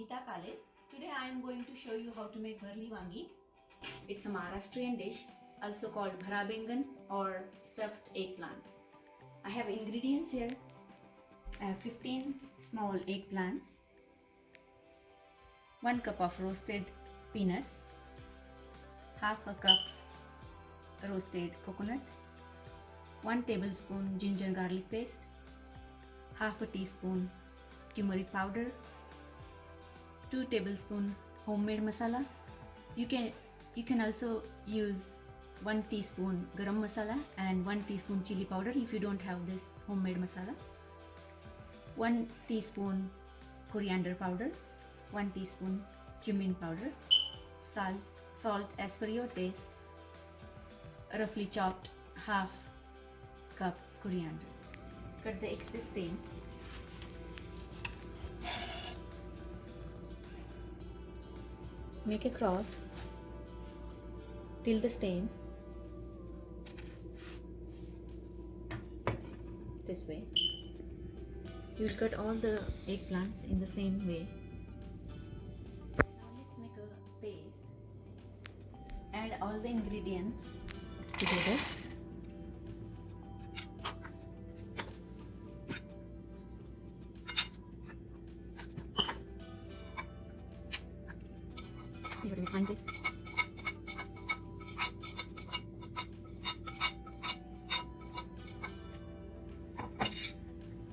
Kale. Today I am going to show you how to make Bharli Vaangi. It's a Maharashtrian dish, also called bharabengan or stuffed eggplant. I have ingredients here. I have 15 small eggplants, 1 cup of roasted peanuts, half a cup roasted coconut, 1 tablespoon ginger garlic paste, half a teaspoon turmeric powder, 2 tablespoon homemade masala. You can also use 1 teaspoon garam masala and 1 teaspoon chili powder if you don't have this homemade masala, 1 teaspoon coriander powder, 1 teaspoon cumin powder, salt as per your taste, roughly chopped half cup coriander. Cut the excess stem. Make a cross till the stem this way. You will cut all the eggplants in the same way. Now let's make a paste. Add all the ingredients together. You have to make fine paste.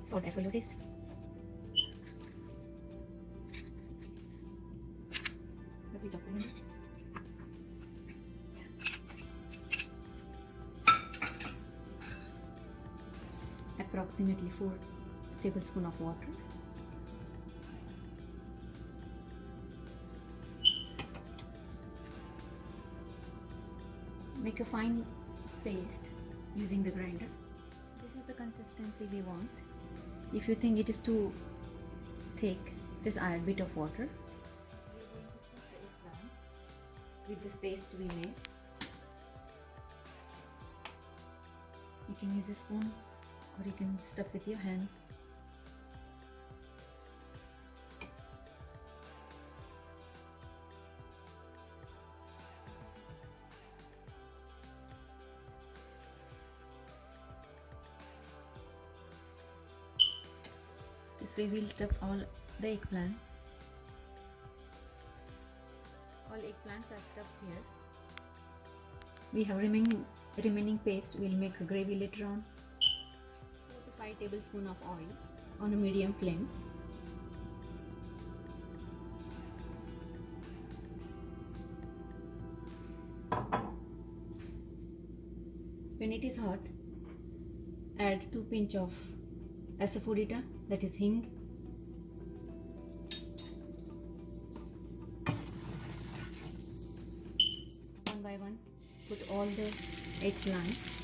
Salt as per your taste. Roughly chopped coriander. Approximately 4 tablespoons of water. Make a fine paste using the grinder. This is the consistency we want. If you think it is too thick, just add a bit of water. We are going to stuff the eggplants with this paste we made. You can use a spoon or you can stuff with your hands. This way we'll stuff all the eggplants. All eggplants are stuffed here. We have remaining paste. We'll make a gravy later on. 4 to 5 tablespoons of oil on a medium flame. When it is hot, add 2 pinch of asafoetida, that is hing. One by one, put all the eggplants.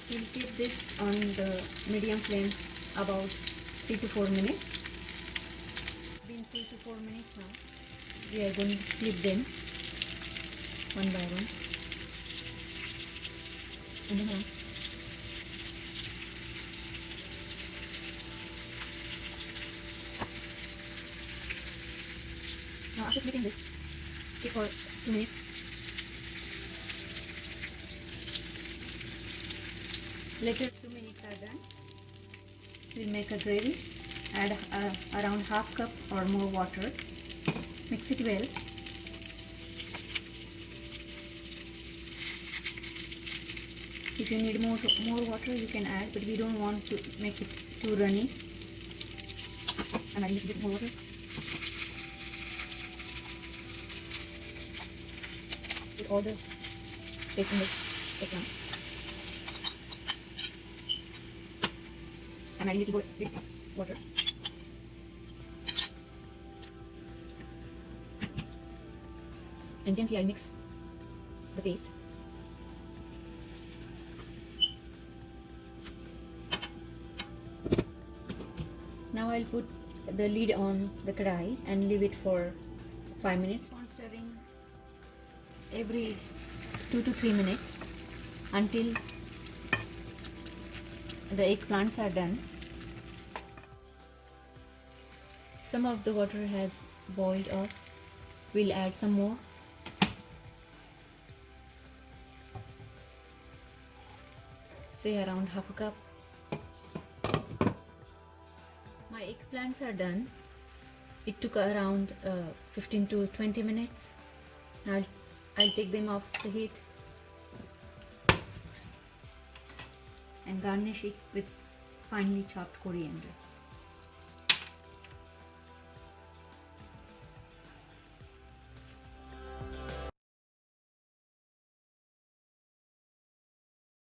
We'll keep this on the medium flame about 3 to 4 minutes. Been 3 to 4 minutes now. We are going to flip them one by one. And then now after flipping this, keep for 2 minutes. Later 2 minutes are done. We'll make a gravy. Add around half cup or more water. Mix it well. If you need more water, you can add, but we don't want to make it too runny. I'm adding a bit more water. Put all the paste in the eggplant. I'm adding a little bit of water. And gently I mix the paste. I'll put the lid on the kadai and leave it for 5 minutes. On stirring every 2 to 3 minutes until the eggplants are done. Some of the water has boiled off. We'll add some more. Say around half a cup. My eggplants are done. It took around 15 to 20 minutes. Now I'll take them off the heat and garnish it with finely chopped coriander.